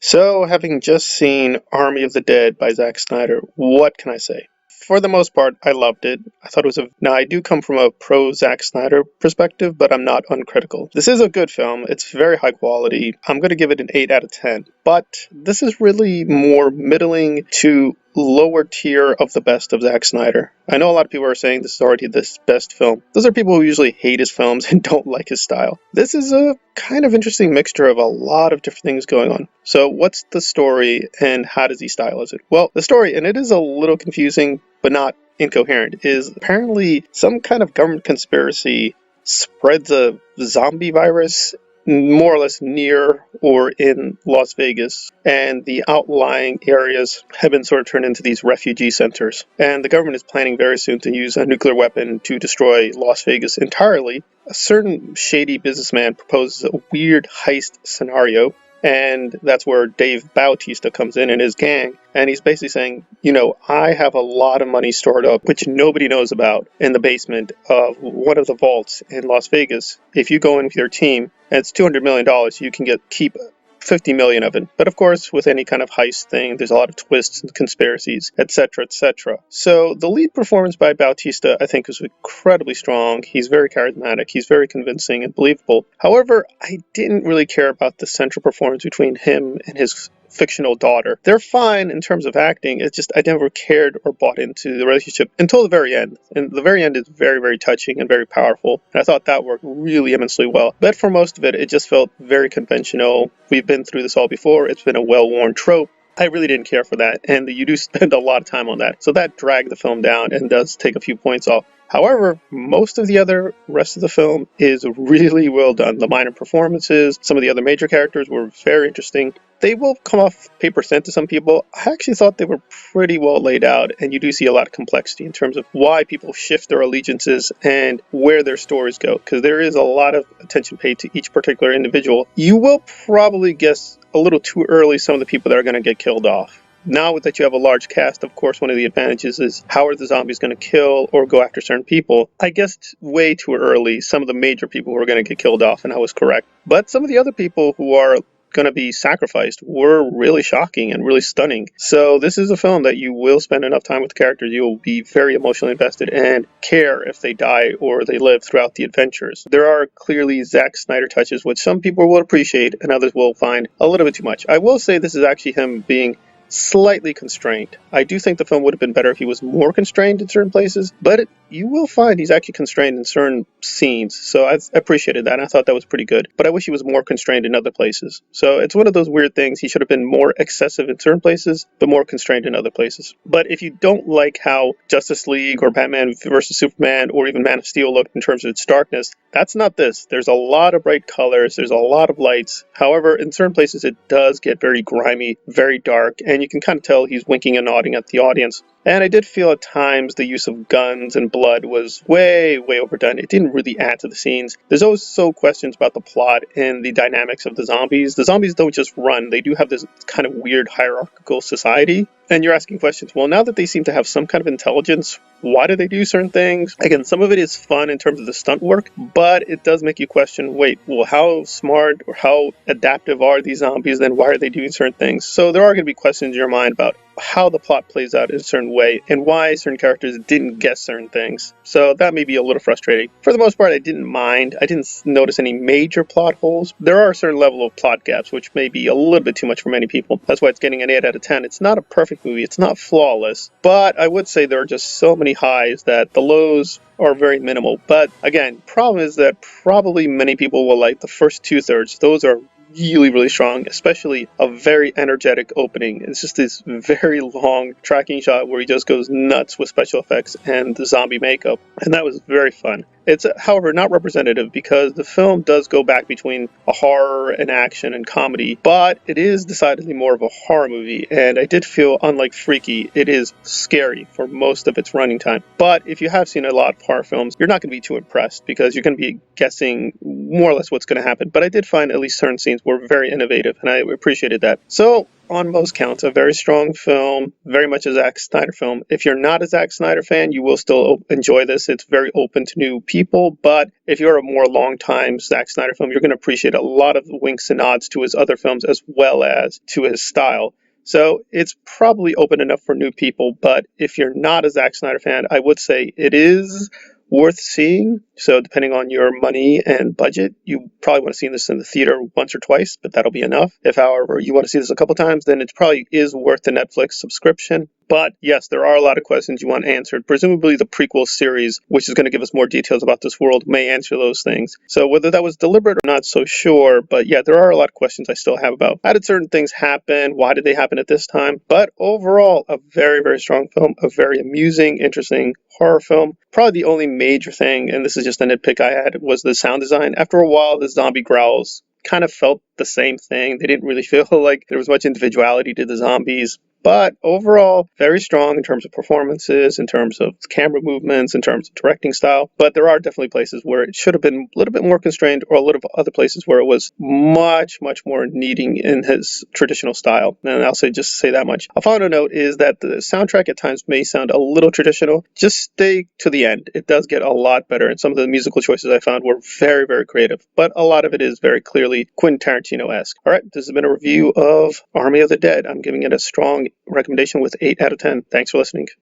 So, having just seen Army of the Dead by Zack Snyder, what can I say? For the most part, I loved it. I thought it was a. Now, I do come from a pro Zack Snyder perspective, but I'm not uncritical. This is a good film. It's very high quality. I'm going to give it an 8 out of 10. But this is really more middling to lower tier of the best of Zack Snyder. I know a lot of people are saying this is already this best film. Those are people who usually hate his films and don't like his style. This is a kind of interesting mixture of a lot of different things going on. So what's the story and how does he stylize it? Well, the story, and it is a little confusing, but not incoherent, is apparently some kind of government conspiracy spreads a zombie virus more or less near or in Las Vegas, and the outlying areas have been sort of turned into these refugee centers. And the government is planning very soon to use a nuclear weapon to destroy Las Vegas entirely. A certain shady businessman proposes a weird heist scenario, and that's where Dave Bautista comes in and his gang. And he's basically saying, I have a lot of money stored up, which nobody knows about, in the basement of one of the vaults in Las Vegas. If you go in with your team, and it's $200 million, you can keep 50 million of it. But of course, with any kind of heist thing, there's a lot of twists and conspiracies, etc., etc. So the lead performance by Bautista, I think, is incredibly strong. He's very charismatic. He's very convincing and believable. However, I didn't really care about the central performance between him and his fictional daughter. They're fine in terms of acting. It's just I never cared or bought into the relationship until the very end. And the very end is very, very touching and very powerful. And I thought that worked really immensely well. But for most of it, it just felt very conventional. We've been through this all before. It's been a well-worn trope. I really didn't care for that, and you do spend a lot of time on that. So that dragged the film down and does take a few points off. However, most of the rest of the film is really well done. The minor performances, some of the other major characters were very interesting. They will come off paper thin to some people. I actually thought they were pretty well laid out, and you do see a lot of complexity in terms of why people shift their allegiances and where their stories go, because there is a lot of attention paid to each particular individual. You will probably guess a little too early some of the people that are going to get killed off. Now that you have a large cast, of course, one of the advantages is how are the zombies going to kill or go after certain people. I guessed way too early some of the major people who are going to get killed off, and I was correct. But some of the other people who are going to be sacrificed were really shocking and really stunning. So this is a film that you will spend enough time with the characters. You will be very emotionally invested and care if they die or they live throughout the adventures. There are clearly Zack Snyder touches, which some people will appreciate and others will find a little bit too much. I will say this is actually him being slightly constrained. I do think the film would have been better if he was more constrained in certain places, but you will find he's actually constrained in certain scenes, so I appreciated that, and I thought that was pretty good. But I wish he was more constrained in other places. So it's one of those weird things. He should have been more excessive in certain places, but more constrained in other places. But if you don't like how Justice League or Batman vs. Superman or even Man of Steel looked in terms of its darkness, that's not this. There's a lot of bright colors, there's a lot of lights. However, in certain places it does get very grimy, very dark, and you can kind of tell he's winking and nodding at the audience. And I did feel at times the use of guns and blood was way, way overdone. It didn't really add to the scenes. There's also questions about the plot and the dynamics of the zombies. The zombies don't just run. They do have this kind of weird hierarchical society. And you're asking questions, well, now that they seem to have some kind of intelligence, why do they do certain things? Again, some of it is fun in terms of the stunt work, but it does make you question, wait, well, how smart or how adaptive are these zombies? Then why are they doing certain things? So there are going to be questions in your mind about how the plot plays out in a certain way and why certain characters didn't guess certain things. So that may be a little frustrating. For the most part, I didn't mind. I didn't notice any major plot holes. There are a certain level of plot gaps, which may be a little bit too much for many people. That's why it's getting an 8 out of 10. It's not a perfect movie. It's not flawless, but I would say there are just so many highs that the lows are very minimal. But again, problem is that probably many people will like the first 2/3. Those are really, really strong, especially a very energetic opening. It's just this very long tracking shot where he just goes nuts with special effects and the zombie makeup, and that was very fun. It's, however, not representative because the film does go back between a horror and action and comedy, but it is decidedly more of a horror movie, and I did feel, unlike Freaky, it is scary for most of its running time. But if you have seen a lot of horror films, you're not going to be too impressed because you're going to be guessing more or less what's going to happen. But I did find at least certain scenes were very innovative, and I appreciated that. So On most counts, a very strong film, very much a Zack Snyder film. If you're not a Zack Snyder fan, you will still enjoy this. It's very open to new people, but if you're a more long-time Zack Snyder film, you're going to appreciate a lot of the winks and nods to his other films as well as to his style. So it's probably open enough for new people, but if you're not a Zack Snyder fan, I would say it is worth seeing. So depending on your money and budget, you probably want to see this in the theater once or twice, but that'll be enough. If, however, you want to see this a couple times, then it probably is worth the Netflix subscription. But yes, there are a lot of questions you want answered. Presumably the prequel series, which is going to give us more details about this world, may answer those things. So whether that was deliberate or not so sure, but yeah, there are a lot of questions I still have about how did certain things happen, why did they happen at this time. But overall, a very, very strong film, a very amusing, interesting horror film. Probably the only major thing, and this is just a nitpick I had, was the sound design. After a while, the zombie growls kind of felt the same thing. They didn't really feel like there was much individuality to the zombies. But overall, very strong in terms of performances, in terms of camera movements, in terms of directing style. But there are definitely places where it should have been a little bit more constrained, or a little other places where it was much, much more needing in his traditional style. And I'll just say that much. A final note is that the soundtrack at times may sound a little traditional. Just stay to the end. It does get a lot better, and some of the musical choices I found were very, very creative. But a lot of it is very clearly Quentin Tarantino-esque. All right, this has been a review of Army of the Dead. I'm giving it a strong recommendation with 8 out of 10. Thanks for listening.